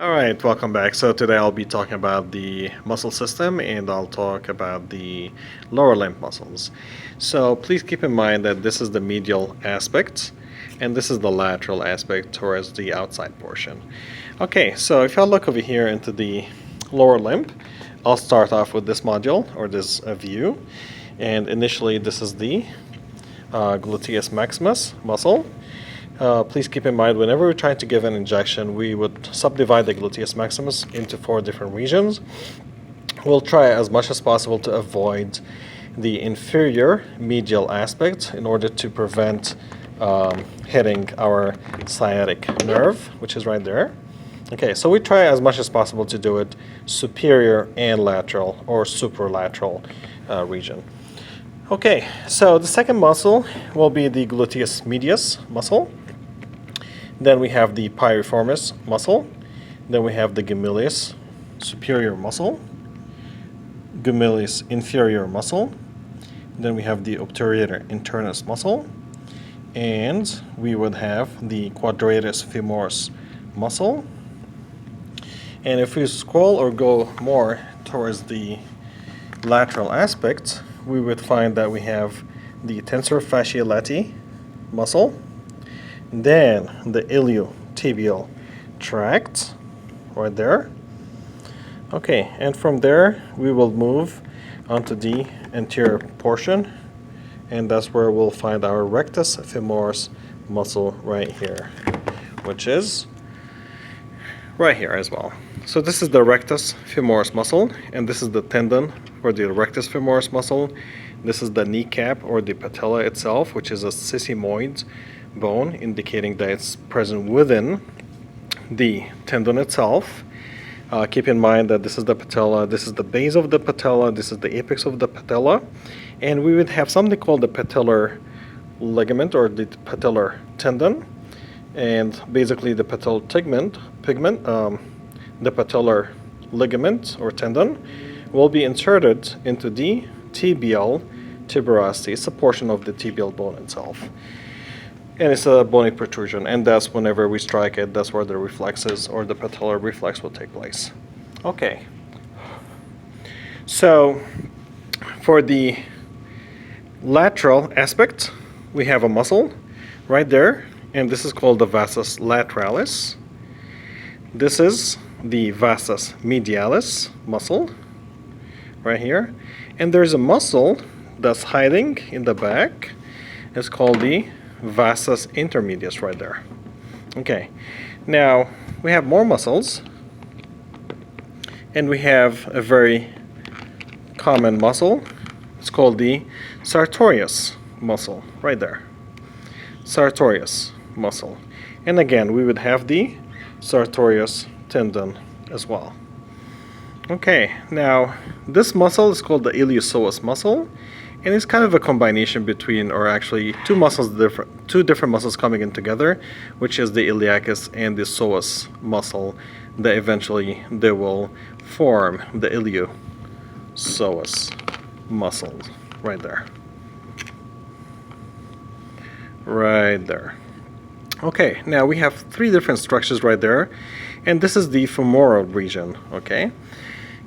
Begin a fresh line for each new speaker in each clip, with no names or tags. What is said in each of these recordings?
Alright, welcome back. So today I'll be talking about the muscle system and I'll talk about the lower limb muscles. So please keep in mind that this is the medial aspect and this is the lateral aspect towards the outside portion. Okay, so if I look over here into the lower limb, I'll start off with this module or this view. And initially this is the gluteus maximus muscle. Please keep in mind, whenever we're trying to give an injection, we would subdivide the gluteus maximus into 4 different regions. We'll try as much as possible to avoid the inferior medial aspect in order to prevent hitting our sciatic nerve, which is right there. Okay, so we try as much as possible to do it superior and lateral or superlateral region. Okay, so the second muscle will be the gluteus medius muscle. Then we have the piriformis muscle. Then we have the gemellus superior muscle, gemellus inferior muscle. Then we have the obturator internus muscle. And we would have the quadratus femoris muscle. And if we scroll or go more towards the lateral aspect, we would find that we have the tensor fasciae lati muscle, then the iliotibial tract right there. Okay, and from there we will move onto the anterior portion, and that's where we'll find our rectus femoris muscle right here, which is right here as well. So this is the rectus femoris muscle, and this is the tendon for the rectus femoris muscle. This is the kneecap or the patella itself, which is a sesamoid bone, indicating that it's present within the tendon itself. Keep in mind that this is the patella, this is the base of the patella, this is the apex of the patella, and we would have something called the patellar ligament or the patellar tendon, and basically the patellar the patellar ligament or tendon will be inserted into the tibial tuberosity. It's a portion of the tibial bone itself. And it's a bony protrusion, and that's whenever we strike it, that's where the reflexes or the patellar reflex will take place. Okay. So for the lateral aspect, we have a muscle right there, and this is called the vastus lateralis. This is the vastus medialis muscle right here, and there's a muscle that's hiding in the back. It's called the vastus intermedius right there. Okay, now we have more muscles, and we have a very common muscle. It's called the sartorius muscle right there. Sartorius muscle, and again we would have the sartorius tendon as well. Okay, now this muscle is called the iliopsoas muscle, and it's kind of a combination between, or actually two different muscles coming in together, which is the iliacus and the psoas muscle, that eventually they will form the iliopsoas muscle right there. Right there. Okay, now we have 3 different structures right there, and this is the femoral region, okay?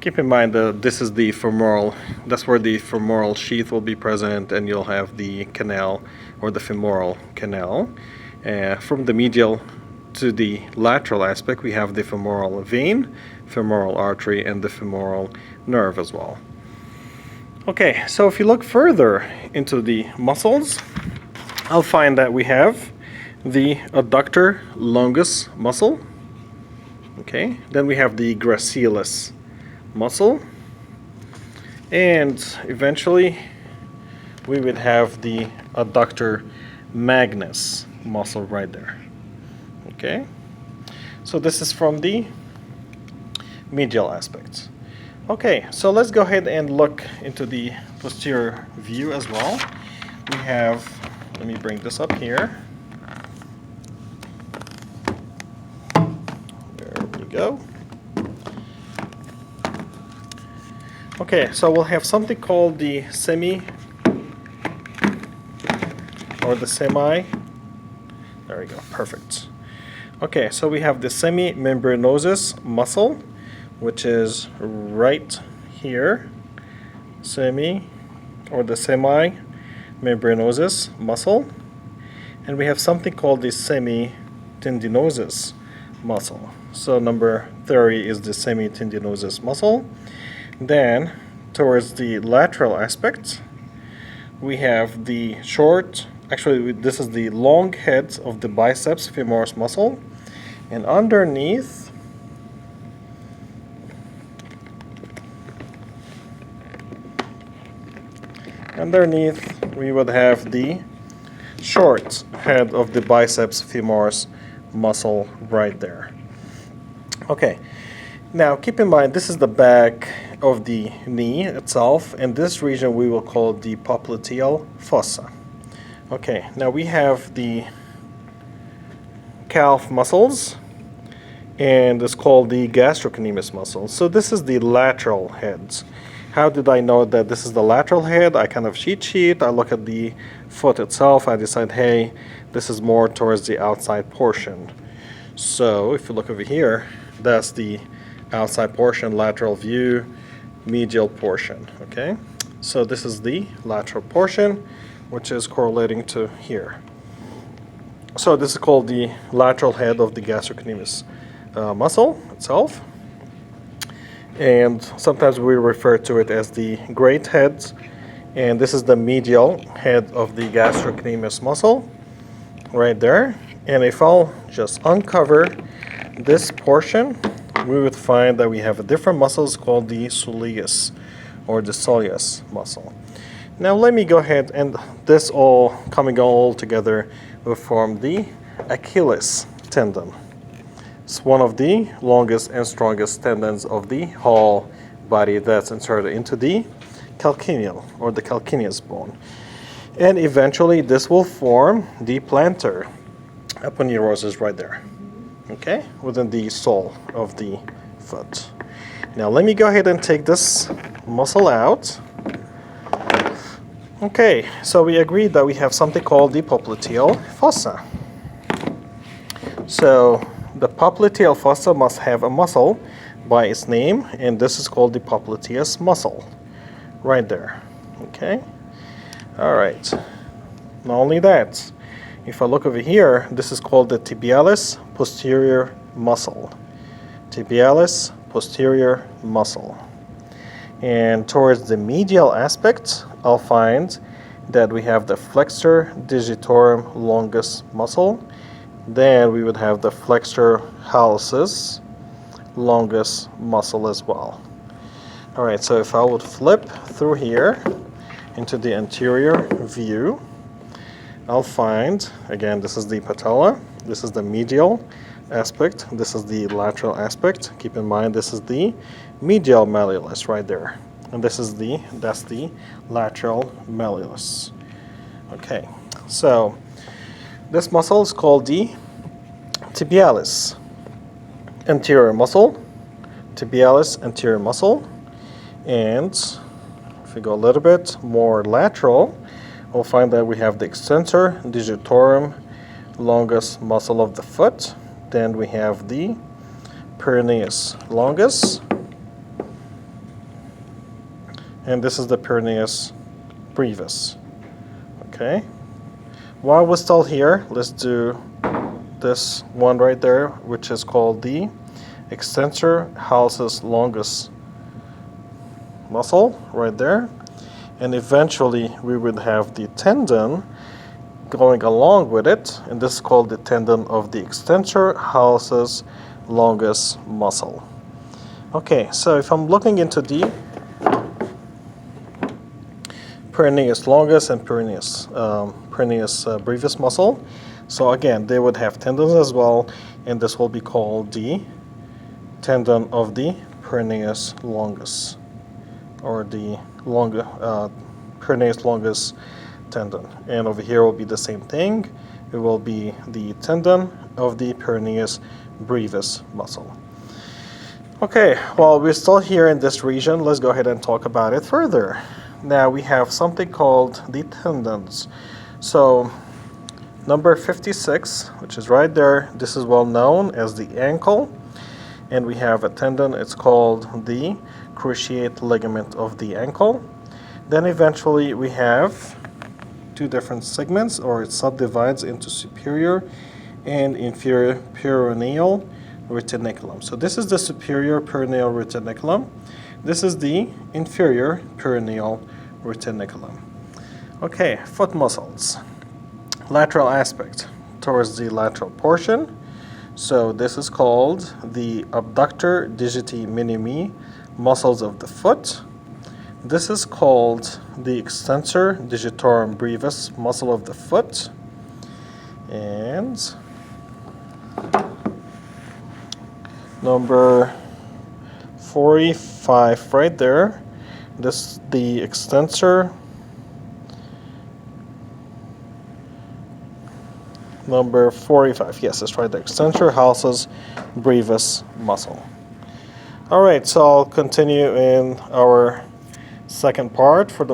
Keep in mind that this is the femoral, that's where the femoral sheath will be present, and you'll have the canal or the femoral canal. From the medial to the lateral aspect, we have the femoral vein, femoral artery, and the femoral nerve as well. Okay, so if you look further into the muscles, I'll find that we have the adductor longus muscle. Okay, then we have the gracilis muscle, and eventually we would have the adductor magnus muscle right there. Okay, so this is from the medial aspects. Okay, so let's go ahead and look into the posterior view as well. We have, let me bring this up here. There we go. Okay, so we'll have something called the semi. There we go, perfect. Okay, so we have the semimembranosus muscle, which is right here. The semi-membranosus muscle. And we have something called the semitendinosus muscle. So number 30 is the semitendinosus muscle. Then, towards the lateral aspect, we have the this is the long head of the biceps femoris muscle. And underneath, we would have the short head of the biceps femoris muscle right there. Okay, now keep in mind this is the back of the knee itself, and this region we will call the popliteal fossa. Okay, now we have the calf muscles, and it's called the gastrocnemius muscle. So this is the lateral heads. How did I know that this is the lateral head? I kind of cheat sheet. I look at the foot itself. I decide, hey, this is more towards the outside portion. So if you look over here, that's the outside portion, lateral view, medial portion. Okay, so this is the lateral portion, which is correlating to here. So this is called the lateral head of the gastrocnemius muscle itself. And sometimes we refer to it as the great head. And this is the medial head of the gastrocnemius muscle right there. And if I'll just uncover this portion, we would find that we have a different muscles called the soleus or the soleus muscle. Now let me go ahead, and this all coming all together will form the Achilles tendon. It's one of the longest and strongest tendons of the whole body that's inserted into the calcaneal or the calcaneus bone. And eventually this will form the plantar aponeurosis right there, okay, within the sole of the foot. Now let me go ahead and take this muscle out. Okay, so we agreed that we have something called the popliteal fossa. So the popliteal fossa must have a muscle by its name, and this is called the popliteus muscle right there. Okay, all right. Not only that, if I look over here, this is called the tibialis posterior muscle. Tibialis posterior muscle. And towards the medial aspect, I'll find that we have the flexor digitorum longus muscle. Then we would have the flexor hallucis longus muscle as well. All right, so if I would flip through here into the anterior view, I'll find, again, this is the patella, this is the medial aspect, this is the lateral aspect. Keep in mind, this is the medial malleolus right there. And that's the lateral malleolus. Okay, so this muscle is called the tibialis anterior muscle. Tibialis anterior muscle. And if we go a little bit more lateral, we'll find that we have the extensor digitorum longus muscle of the foot. Then we have the peroneus longus. And this is the peroneus brevis. Okay. While we're still here, let's do this one right there, which is called the extensor hallucis longus muscle right there. And eventually we would have the tendon going along with it, and this is called the tendon of the extensor hallucis longus muscle. Okay, so if I'm looking into the peroneus longus and peroneus brevis muscle. So again, they would have tendons as well, and this will be called the tendon of the peroneus longus, or the peroneus longus tendon. And over here will be the same thing. It will be the tendon of the peroneus brevis muscle. Okay, while we're still here in this region, let's go ahead and talk about it further. Now we have something called the tendons. So Number 56, which is right there, this is well known as the ankle. And we have a tendon, it's called the cruciate ligament of the ankle. Then eventually we have two different segments, or it subdivides into superior and inferior peroneal retinaculum. So this is the superior peroneal retinaculum. This is the inferior peroneal retinaculum. Okay, foot muscles. Lateral aspect towards the lateral portion. So this is called the abductor digiti minimi muscles of the foot. This is called the extensor digitorum brevis muscle of the foot. And number 45 right there, this the extensor. Number 45, yes, that's right, the extensor hallucis brevis muscle. All right, so I'll continue in our second part for the